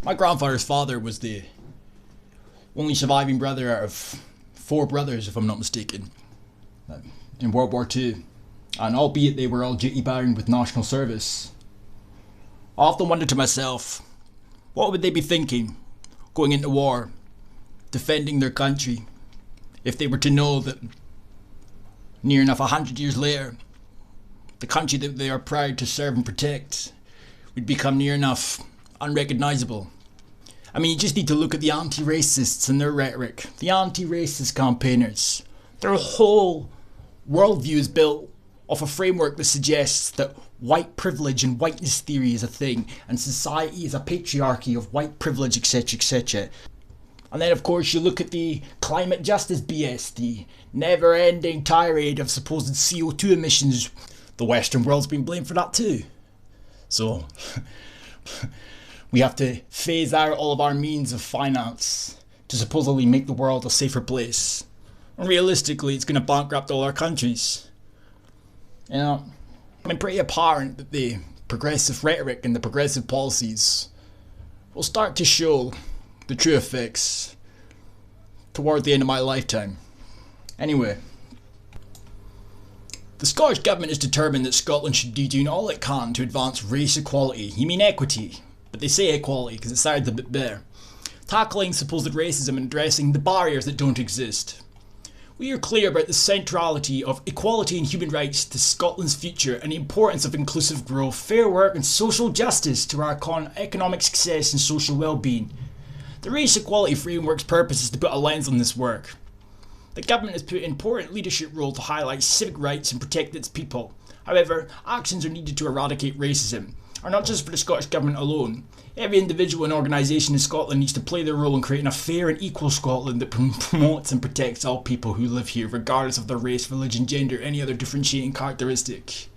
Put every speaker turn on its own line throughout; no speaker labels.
My grandfather's father was the only surviving brother out of 4 brothers, if I'm not mistaken, in World War II. And albeit they were all duty bound with national service, I often wonder to myself, what would they be thinking going into war, defending their country, if they were to know that near enough 100 years later, the country that they are proud to serve and protect would become near enough unrecognisable. I mean, you just need to look at the anti-racists and their rhetoric. The anti-racist campaigners. Their whole worldview is built off a framework that suggests that white privilege and whiteness theory is a thing, and society is a patriarchy of white privilege, etc, etc. And then of course you look at the climate justice BS, the never-ending tirade of supposed CO2 emissions. The Western world's been blamed for that too. So we have to phase out all of our means of finance to supposedly make the world a safer place. And realistically, it's going to bankrupt all our countries. You know, I mean, pretty apparent that the progressive rhetoric and the progressive policies will start to show the true effects toward the end of my lifetime. Anyway, the Scottish Government is determined that Scotland should be doing all it can to advance race equality. You mean equity, but they say equality because it sounds a bit better. Tackling supposed racism and addressing the barriers that don't exist. We are clear about the centrality of equality and human rights to Scotland's future and the importance of inclusive growth, fair work and social justice to our economic success and social well-being. The Race Equality Framework's purpose is to put a lens on this work. The government has put an important leadership role to highlight civic rights and protect its people. However, actions are needed to eradicate racism, are not just for the Scottish Government alone. Every individual and organisation in Scotland needs to play their role in creating a fair and equal Scotland that promotes and protects all people who live here, regardless of their race, religion, gender, or any other differentiating characteristic.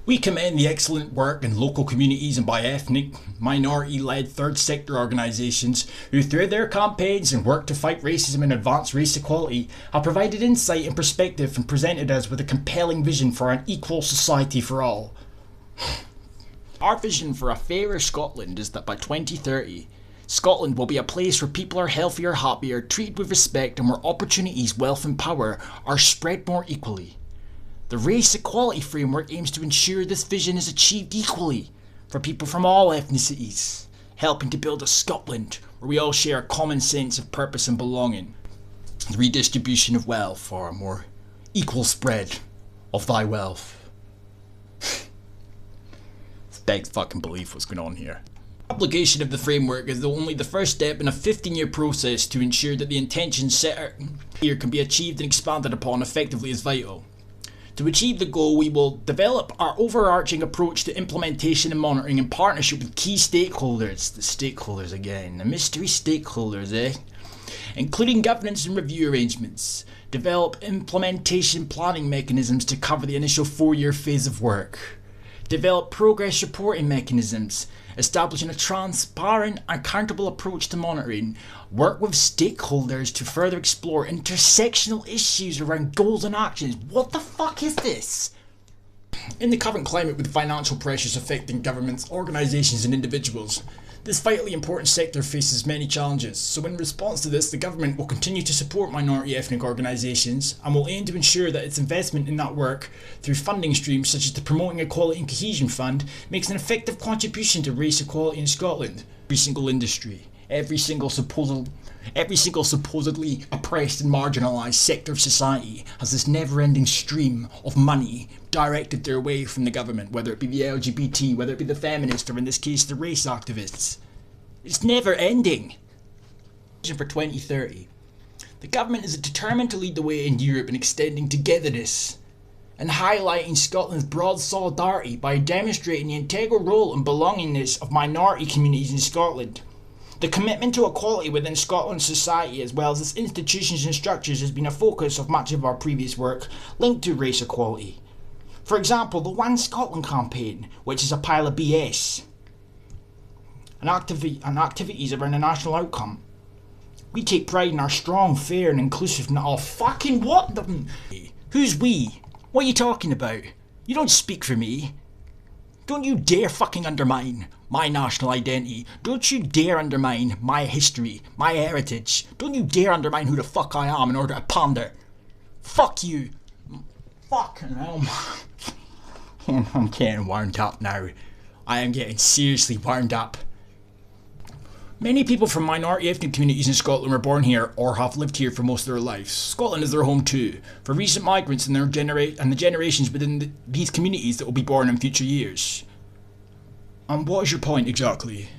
We commend the excellent work in local communities and by ethnic, minority-led third sector organisations who, through their campaigns and work to fight racism and advance race equality, have provided insight and perspective and presented us with a compelling vision for an equal society for all. Our vision for a fairer Scotland is that by 2030, Scotland will be a place where people are healthier, happier, treated with respect, and where opportunities, wealth and power are spread more equally. The Race Equality Framework aims to ensure this vision is achieved equally for people from all ethnicities, helping to build a Scotland where we all share a common sense of purpose and belonging. The redistribution of wealth for a more equal spread of thy wealth. Begs fucking belief what's going on here. Application of the framework is only the first step in a 15-year process to ensure that the intentions set out here can be achieved and expanded upon effectively is vital. To achieve the goal, we will develop our overarching approach to implementation and monitoring in partnership with key stakeholders. The stakeholders again, the mystery stakeholders, including governance and review arrangements. Develop implementation planning mechanisms to cover the initial 4-year phase of work. Develop progress reporting mechanisms, establishing a transparent and accountable approach to monitoring. Work with stakeholders to further explore intersectional issues around goals and actions. What the fuck is this? In the current climate with financial pressures affecting governments, organisations and individuals, this vitally important sector faces many challenges, so in response to this, the government will continue to support minority ethnic organisations and will aim to ensure that its investment in that work through funding streams such as the Promoting Equality and Cohesion Fund makes an effective contribution to race equality in Scotland. Every single industry, every single supposedly oppressed and marginalised sector of society has this never-ending stream of money directed their way from the government, whether it be the LGBT, whether it be the feminists, or in this case the race activists. It's never ending. For 2030, the government is determined to lead the way in Europe in extending togetherness and highlighting Scotland's broad solidarity by demonstrating the integral role and belongingness of minority communities in Scotland. The commitment to equality within Scotland's society as well as its institutions and structures has been a focus of much of our previous work linked to race equality. For example, the One Scotland campaign, which is a pile of BS, and activities around a national outcome. We take pride in our strong, fair and inclusive... Oh, fucking what the... Who's we? What are you talking about? You don't speak for me. Don't you dare fucking undermine my national identity. Don't you dare undermine my history, my heritage. Don't you dare undermine who the fuck I am in order to pander. Fuck you. Fucking hell, man. I'm getting wound up now. I am getting seriously wound up. Many people from minority ethnic communities in Scotland were born here or have lived here for most of their lives. Scotland is their home too, for recent migrants and the generations within these communities that will be born in future years. And what is your point exactly?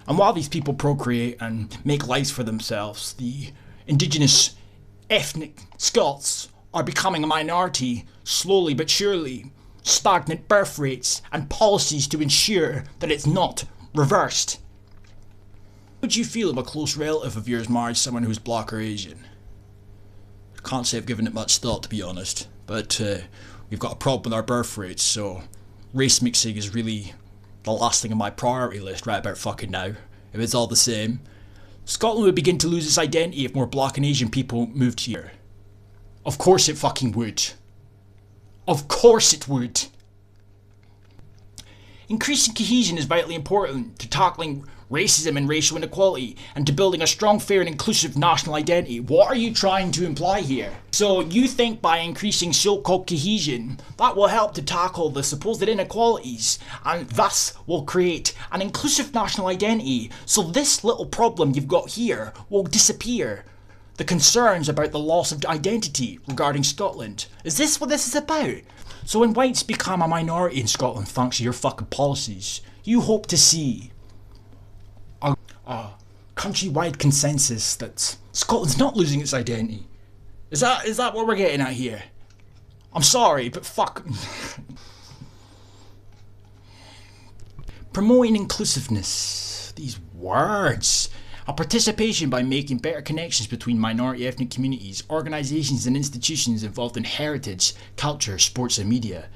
And while these people procreate and make lives for themselves, the indigenous ethnic Scots are becoming a minority slowly but surely. Stagnant birth rates and policies to ensure that it's not reversed. How would you feel if a close relative of yours married someone who's black or Asian? I can't say I've given it much thought, to be honest, but we've got a problem with our birth rates, so race mixing is really the last thing on my priority list right about fucking now. If it's all the same, Scotland would begin to lose its identity if more black and Asian people moved here. Of course it fucking would. Of course it would. Increasing cohesion is vitally important to tackling racism and racial inequality and to building a strong, fair and inclusive national identity. What are you trying to imply here? So you think by increasing so-called cohesion that will help to tackle the supposed inequalities and thus will create an inclusive national identity, so this little problem you've got here will disappear. The concerns about the loss of identity regarding Scotland. Is this what this is about? So when whites become a minority in Scotland thanks to your fucking policies, you hope to see a countrywide consensus that Scotland's not losing its identity. Is that what we're getting at here? I'm sorry, but fuck. Promoting inclusiveness. These words. A participation by making better connections between minority ethnic communities, organisations and institutions involved in heritage, culture, sports and media.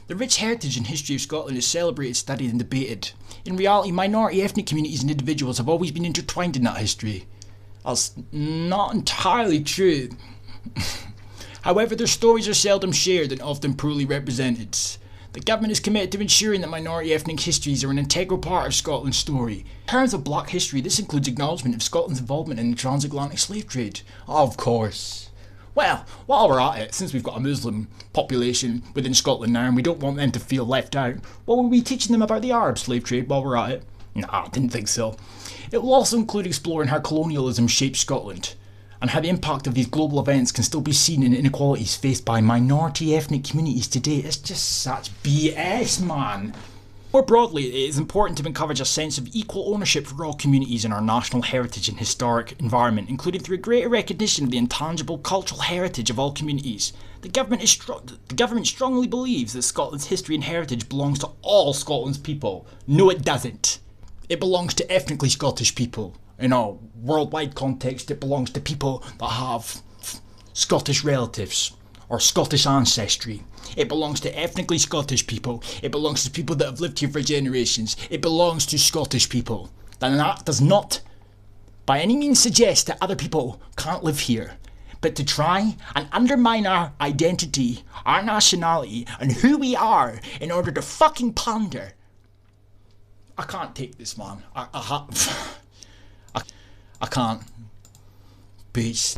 The rich heritage and history of Scotland is celebrated, studied and debated. In reality, minority ethnic communities and individuals have always been intertwined in that history. That's not entirely true. However, their stories are seldom shared and often poorly represented. The government is committed to ensuring that minority ethnic histories are an integral part of Scotland's story. In terms of black history, this includes acknowledgement of Scotland's involvement in the transatlantic slave trade. Of course. Well, while we're at it, since we've got a Muslim population within Scotland now and we don't want them to feel left out, will we be teaching them about the Arab slave trade while we're at it? Nah, I didn't think so. It will also include exploring how colonialism shaped Scotland, and how the impact of these global events can still be seen in inequalities faced by minority ethnic communities today. It's just such BS, man. More broadly, it is important to encourage a sense of equal ownership for all communities in our national heritage and historic environment, including through a greater recognition of the intangible cultural heritage of all communities. The government strongly believes that Scotland's history and heritage belongs to all Scotland's people. No, it doesn't. It belongs to ethnically Scottish people. In a worldwide context, it belongs to people that have Scottish relatives or Scottish ancestry. It belongs to ethnically Scottish people. It belongs to people that have lived here for generations. It belongs to Scottish people. And that does not by any means suggest that other people can't live here. But to try and undermine our identity, our nationality, and who we are in order to fucking pander. I can't take this, man. I can't. Peace.